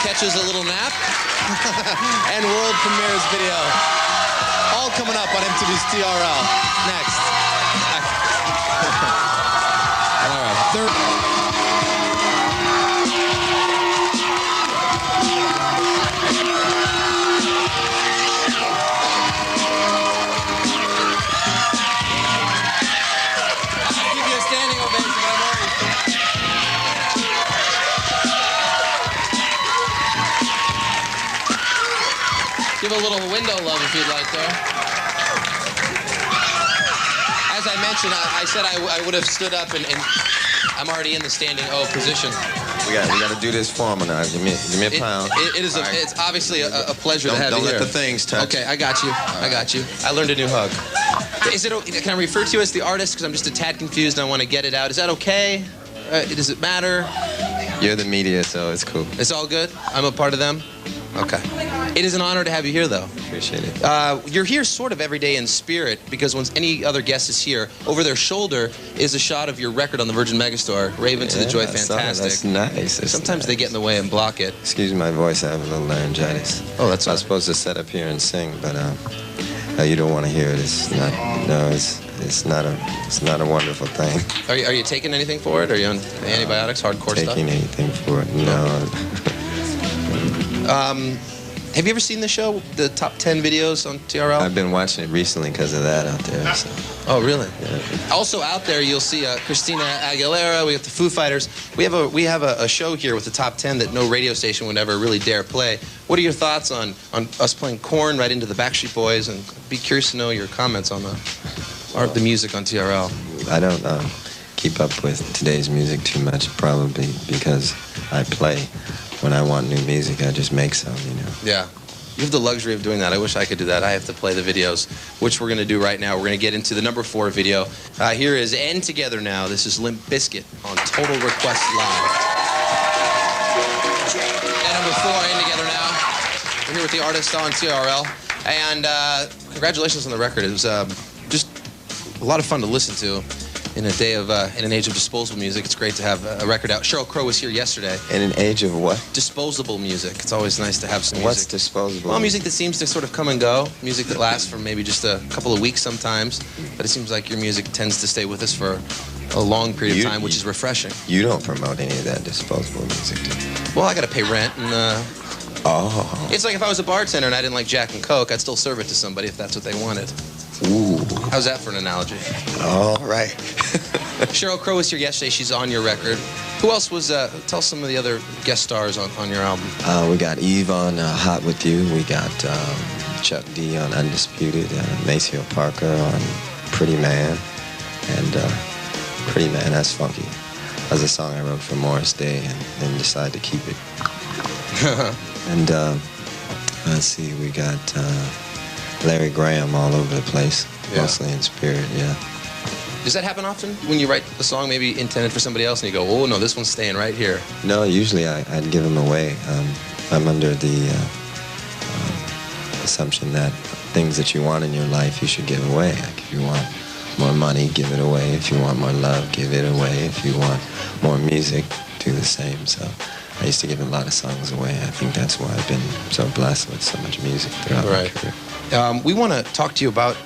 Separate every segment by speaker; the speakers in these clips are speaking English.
Speaker 1: catches a little nap, and world premieres video. All coming up on MTV's TRL. Next. All right, third. Give a little window love if you'd like there. As I mentioned, I said I would have stood up, and I'm already in the standing O position.
Speaker 2: We got to do this formal now. Give me a pound.
Speaker 1: It's obviously a pleasure to have you here.
Speaker 2: Don't let the things touch.
Speaker 1: Okay, I got you. I got you. I learned a new hug. Can I refer to you as the artist? Because I'm just a tad confused and I want to get it out. Is that okay? Does it matter?
Speaker 2: You're the media, so it's cool.
Speaker 1: It's all good? I'm a part of them? Okay. It is an honor to have you here, though.
Speaker 2: Appreciate it.
Speaker 1: You're here sort of every day in spirit, because when any other guest is here, over their shoulder is a shot of your record on the Virgin Megastore, Raven to the Joy Fantastic.
Speaker 2: That's nice.
Speaker 1: Sometimes they get in the way and block it.
Speaker 2: Excuse my voice, I have a little laryngitis.
Speaker 1: Oh, that's
Speaker 2: I was supposed to set up here and sing, but you don't want to hear it. It's not. No, it's not a wonderful thing.
Speaker 1: Are you taking anything for it? Are you on antibiotics, hardcore stuff?
Speaker 2: Taking anything for it? No.
Speaker 1: Have you ever seen the show, the top 10 videos on TRL?
Speaker 2: I've been watching it recently because of that out there. So.
Speaker 1: Oh, really?
Speaker 2: Yeah.
Speaker 1: Also out there, you'll see Christina Aguilera. We have the Foo Fighters. We have a show here with the top 10 that no radio station would ever really dare play. What are your thoughts on us playing Korn right into the Backstreet Boys? And be curious to know your comments on the music on TRL.
Speaker 2: I don't keep up with today's music too much, probably because I play. When I want new music, I just make some, you know.
Speaker 1: Yeah. You have the luxury of doing that. I wish I could do that. I have to play the videos, which we're going to do right now. We're going to get into the number 4 video. Here is End Together Now. This is Limp Bizkit on Total Request Live. And number 4, End Together Now. We're here with the artist on TRL. And congratulations on the record. It was just a lot of fun to listen to. In a day of, in an age of disposable music, it's great to have a record out. Sheryl Crow was here yesterday.
Speaker 2: In an age of what?
Speaker 1: Disposable music. It's always nice to have some music.
Speaker 2: What's disposable?
Speaker 1: Well, music that seems to sort of come and go. Music that lasts for maybe just a couple of weeks sometimes. But it seems like your music tends to stay with us for a long period of time, which is refreshing.
Speaker 2: You don't promote any of that disposable music, do you?
Speaker 1: Well, I got to pay rent, and
Speaker 2: Oh.
Speaker 1: it's like if I was a bartender and I didn't like Jack and Coke, I'd still serve it to somebody if that's what they wanted.
Speaker 2: Ooh.
Speaker 1: How's that for an analogy?
Speaker 2: All right.
Speaker 1: Sheryl Crow was here yesterday. She's on your record. Who else was, tell some of the other guest stars on your album.
Speaker 2: We got Eve on Hot With You. We got Chuck D on Undisputed. Maceo Parker on Pretty Man. And Pretty Man, that's funky. That's a song I wrote for Morris Day and decided to keep it. And let's see, we got Larry Graham all over the place, mostly in spirit, yeah.
Speaker 1: Does that happen often when you write a song maybe intended for somebody else and you go, oh no, this one's staying right here?
Speaker 2: No, usually I'd give them away. I'm under the assumption that things that you want in your life you should give away. Like if you want more money, give it away. If you want more love, give it away. If you want more music, do the same. So I used to give a lot of songs away. I think that's why I've been so blessed with so much music throughout my career.
Speaker 1: We want to talk to you about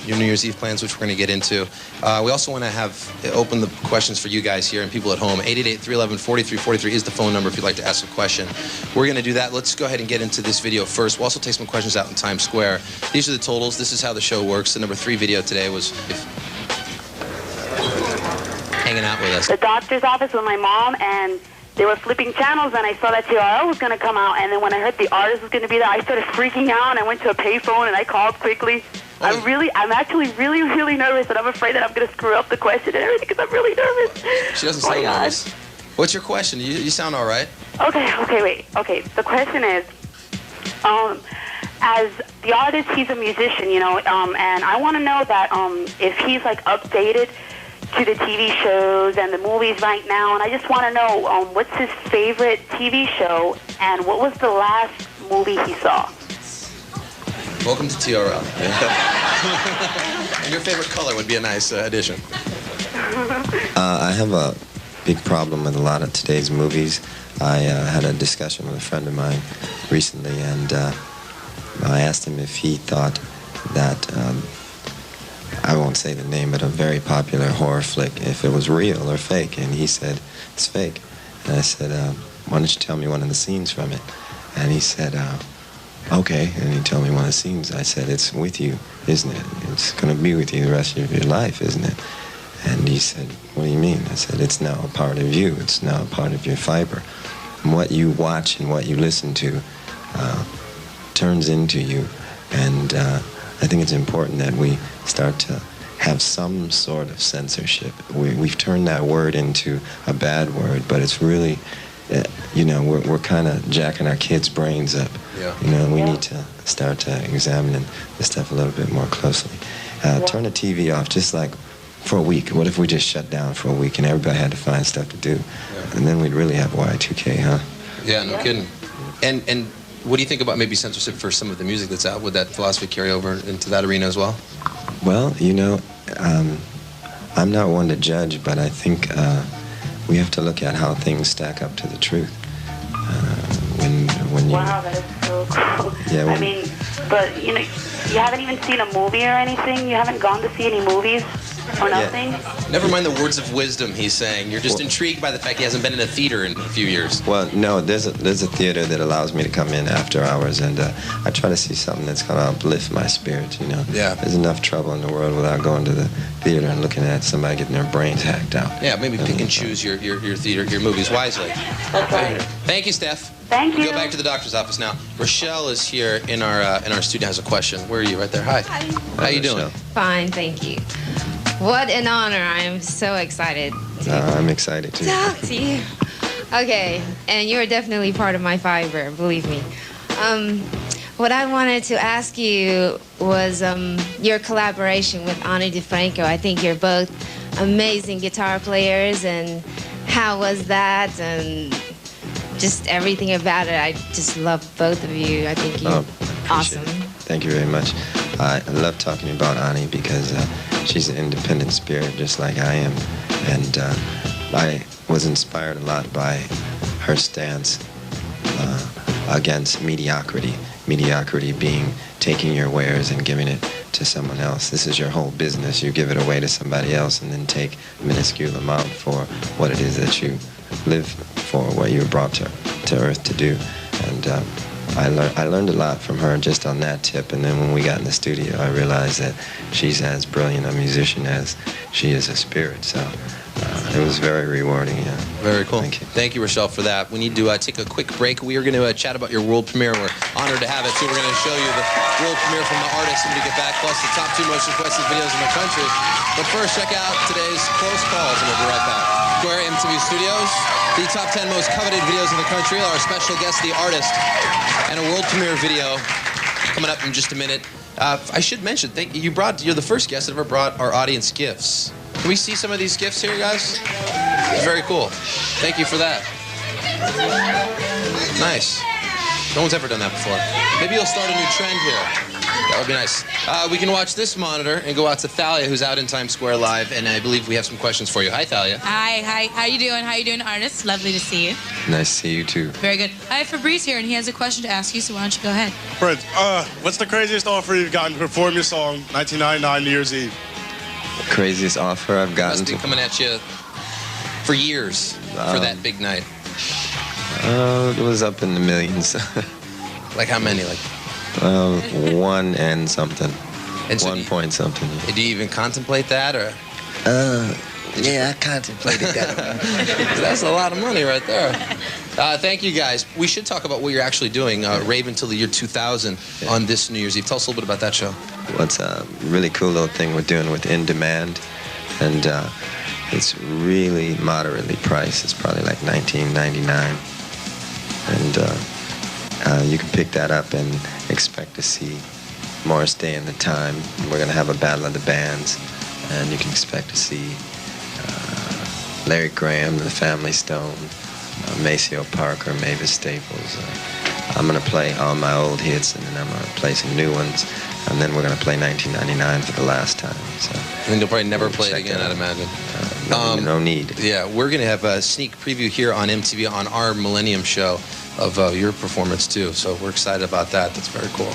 Speaker 1: your New Year's Eve plans, which we're going to get into. We also want to have open the questions for you guys here and people at home. 888-311-4343 is the phone number if you'd like to ask a question. We're going to do that. Let's go ahead and get into this video first. We'll also take some questions out in Times Square. These are the totals. This is how the show works. The number 3 video today was hanging out with us.
Speaker 3: The doctor's office with my mom, and they were flipping channels, and I saw that TRL was going to come out, and then when I heard the artist was going to be there, I started freaking out, and I went to a payphone, and I called quickly.
Speaker 1: Oh.
Speaker 3: I'm actually really, really nervous, and I'm afraid that I'm going to screw up the question and everything, because I'm really nervous.
Speaker 1: She doesn't sound nervous. What's your question? You sound all right.
Speaker 3: Okay, the question is, as the artist, he's a musician, you know, and I want to know that if he's, like, updated to the TV shows and the movies right now, and I just want to know what's his favorite TV show and what was the last movie he saw.
Speaker 1: Welcome to TRL. And your favorite color would be a nice addition.
Speaker 2: I have a big problem with a lot of today's movies. I had a discussion with a friend of mine recently, and I asked him if he thought that, I won't say the name, but a very popular horror flick, if it was real or fake, and he said, it's fake. And I said, why don't you tell me one of the scenes from it? And he said, okay, and he told me one of the scenes. I said, it's with you, isn't it? It's going to be with you the rest of your life, isn't it? And he said, what do you mean? I said, it's now a part of you. It's now a part of your fiber. And what you watch and what you listen to turns into you. And I think it's important that we start to have some sort of censorship. We've turned that word into a bad word, but it's really, you know, we're kind of jacking our kids' brains up.
Speaker 1: Yeah.
Speaker 2: You know, and we need to start to examine this stuff a little bit more closely. Turn the TV off, just like for a week. What if we just shut down for a week and everybody had to find stuff to do?
Speaker 1: Yeah.
Speaker 2: And then we'd really have Y2K, huh?
Speaker 1: Yeah, no kidding. And what do you think about maybe censorship for some of the music that's out? Would that philosophy carry over into that arena as well?
Speaker 2: Well, you know, I'm not one to judge, but I think we have to look at how things stack up to the truth. When you,
Speaker 3: wow, that is so cool.
Speaker 2: Yeah,
Speaker 3: I mean, but you know, you haven't even seen a movie or anything? You haven't gone to see any movies or nothing?
Speaker 2: Yeah.
Speaker 1: Never mind the words of wisdom he's saying. You're just intrigued by the fact he hasn't been in a theater in a few years.
Speaker 2: Well, no, there's a theater that allows me to come in after hours, and I try to see something that's going to uplift my spirit, you know.
Speaker 1: Yeah.
Speaker 2: There's enough trouble in the world without going to the theater and looking at somebody getting their brains hacked out.
Speaker 1: Yeah, maybe pick and choose your theater, your movies wisely.
Speaker 3: That's right.
Speaker 1: Thank you, Steph.
Speaker 3: Thank you.
Speaker 1: Go back to the doctor's office now. Rochelle is here in our studio, has a question. Where are you? Right there. Hi. How you doing?
Speaker 4: Fine, thank you. What an honor. I am so excited to
Speaker 2: I'm excited too.
Speaker 4: talk to you. Okay, and you're definitely part of my fiber, believe me. What I wanted to ask you was your collaboration with Ani DeFranco. I think you're both amazing guitar players, and how was that? And just everything about it. I just love both of you. I think you're awesome.
Speaker 2: Thank you very much. I love talking about Ani because she's an independent spirit just like I am. And I was inspired a lot by her stance against mediocrity. Mediocrity being taking your wares and giving it to someone else. This is your whole business. You give it away to somebody else and then take a minuscule amount for what it is that you live for, what you were brought to earth to do. And I learned a lot from her just on that tip, and then when we got in the studio, I realized that she's as brilliant a musician as she is a spirit, so it was very rewarding, yeah.
Speaker 1: Very cool.
Speaker 2: Thank you.
Speaker 1: Thank you, Rochelle, for that. We need to take a quick break. We are going to chat about your world premiere. We're honored to have it, too. We're going to show you the world premiere from the artist when we get back, plus the top 2 most requested videos in the country. But first, check out today's Close Calls, and we'll be right back. Square MTV Studios, the top 10 most coveted videos in the country. Our special guest, the artist, and a world premiere video coming up in just a minute. I should mention, you're the first guest that ever brought our audience gifts. Can we see some of these gifts here, guys? It's very cool. Thank you for that. Nice. No one's ever done that before. Maybe you'll start a new trend here. That would be nice. We can watch this monitor and go out to Thalia, who's out in Times Square live, and I believe we have some questions for you. Hi, Thalia.
Speaker 5: Hi. How you doing? How you doing, artist? Lovely to see you.
Speaker 2: Nice to see you, too.
Speaker 5: Very good. I have Fabrice here, and he has a question to ask you, so why don't you go ahead?
Speaker 6: Fred, what's the craziest offer you've gotten to perform your song, 1999 New Year's Eve?
Speaker 2: Craziest offer I've gotten
Speaker 1: Must be coming at you for years for that big night.
Speaker 2: It was up in the millions.
Speaker 1: Like how many? Like
Speaker 2: 1 and something.
Speaker 1: And so
Speaker 2: 1 point something.
Speaker 1: do you even contemplate that, or?
Speaker 2: Yeah, I contemplated that.
Speaker 1: That's a lot of money right there. Thank you, guys. We should talk about what you're actually doing, Rave Until the Year 2000 on this New Year's Eve. Tell us a little bit about that show.
Speaker 2: What's a really cool little thing we're doing with In Demand, and it's really moderately priced. It's probably like $19.99, and you can pick that up and expect to see Morris Day and the Time. We're going to have a battle of the bands, and you can expect to see Larry Graham, the Family Stone, Maceo Parker, Mavis Staples. I'm going to play all my old hits, and then I'm going to play some new ones. and then we're going to play 1999 for the last time. So.
Speaker 1: And you'll probably never play it
Speaker 2: Check
Speaker 1: again,
Speaker 2: that
Speaker 1: I'd
Speaker 2: out.
Speaker 1: imagine.
Speaker 2: No need.
Speaker 1: Yeah, we're going to have a sneak preview here on MTV on our Millennium show of your performance, too. So we're excited about that. That's very cool.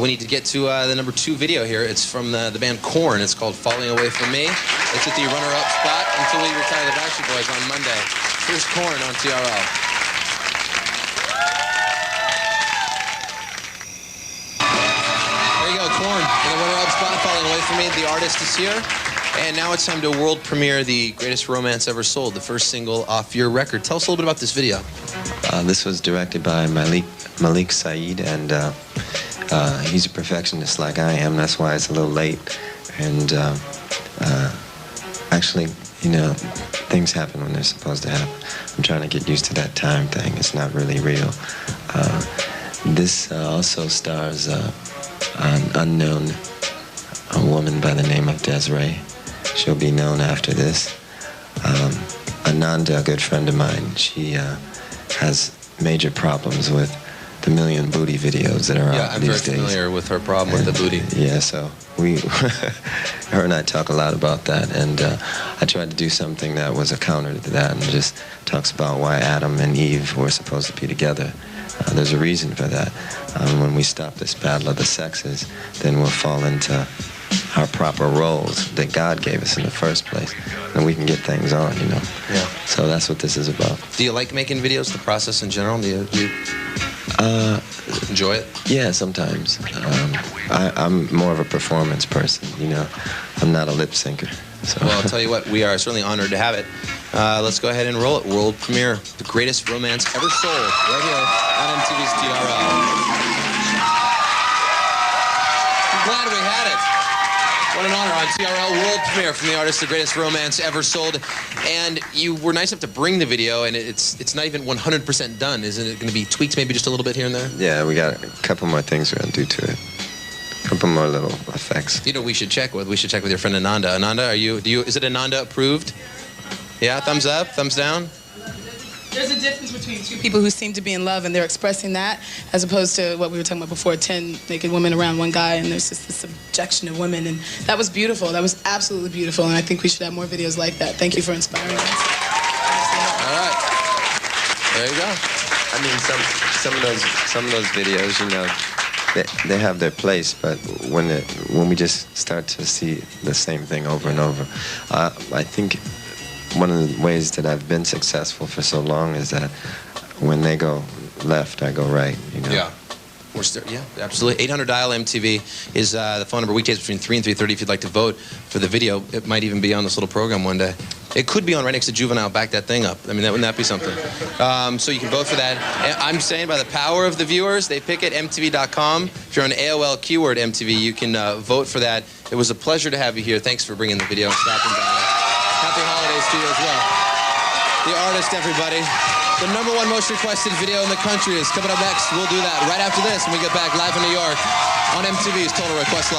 Speaker 1: We need to get to the number 2 video here. It's from the band Korn. It's called Falling Away From Me. It's at the runner-up spot until we retire the Backstreet Boys on Monday. Here's Korn on TRL. There you go, Korn in the runner-up spot, Falling Away From Me. The artist is here. And now it's time to world premiere The Greatest Romance Ever Sold, the first single off your record. Tell us a little bit about this video.
Speaker 2: This was directed by Malik Saeed, and he's a perfectionist like I am. That's why it's a little late. And actually, you know, things happen when they're supposed to happen. I'm trying to get used to that time thing. It's not really real. This also stars an unknown woman by the name of Desiree. She'll be known after this. Ananda, a good friend of mine, she has major problems with the million booty videos that are out these days.
Speaker 1: I'm very familiar with her problem with the booty.
Speaker 2: Yeah, so her and I talk a lot about that, and I tried to do something that was a counter to that, and just talks about why Adam and Eve were supposed to be together. There's a reason for that. When we stop this battle of the sexes, then we'll fall into our proper roles that God gave us in the first place, and we can get things on, you know.
Speaker 1: Yeah.
Speaker 2: So that's what this is about.
Speaker 1: Do you like making videos, the process in general? Do you enjoy it?
Speaker 2: Yeah, sometimes. I'm more of a performance person, you know. I'm not a lip syncer. So.
Speaker 1: Well, I'll tell you what, we are certainly honored to have it. Let's go ahead and roll it. World premiere, The Greatest Romance Ever Sold, right here on MTV's TRL. I'm glad we had it. What an honor on TRL, world premiere from the artist The Greatest Romance Ever Sold. And you were nice enough to bring the video, and it's not even 100% done. Isn't it going to be tweaked maybe just a little bit here and there?
Speaker 2: Yeah, we got a couple more things we're going to do to it. A couple more little effects.
Speaker 1: You know, we should check with your friend Ananda. Ananda, is it Ananda approved? Yeah, thumbs up, thumbs down?
Speaker 5: There's a difference between two people who seem to be in love and they're expressing that, as opposed to what we were talking about before, 10 naked women around one guy, and there's just this subjection of women, and that was beautiful. That was absolutely beautiful, and I think we should have more videos like that. Thank you for inspiring us.
Speaker 2: All right. There you go. I mean, some of those videos, you know, they have their place, but when we just start to see the same thing over and over, I think one of the ways that I've been successful for so long is that when they go left, I go right, you know?
Speaker 1: Yeah. Yeah, absolutely. 800-DIAL-MTV is the phone number weekdays between 3 and 3:30 if you'd like to vote for the video. It might even be on this little program one day. It could be on right next to Juvenile. Back that thing up. I mean, wouldn't that be something? So you can vote for that. I'm saying by the power of the viewers, they pick it, MTV.com. If you're on AOL keyword MTV, you can vote for that. It was a pleasure to have you here. Thanks for bringing the video and stopping by. Happy holidays to you as well. The artist, everybody. The #1 most requested video in the country is coming up next. We'll do that right after this when we get back live in New York on MTV's Total Request Live.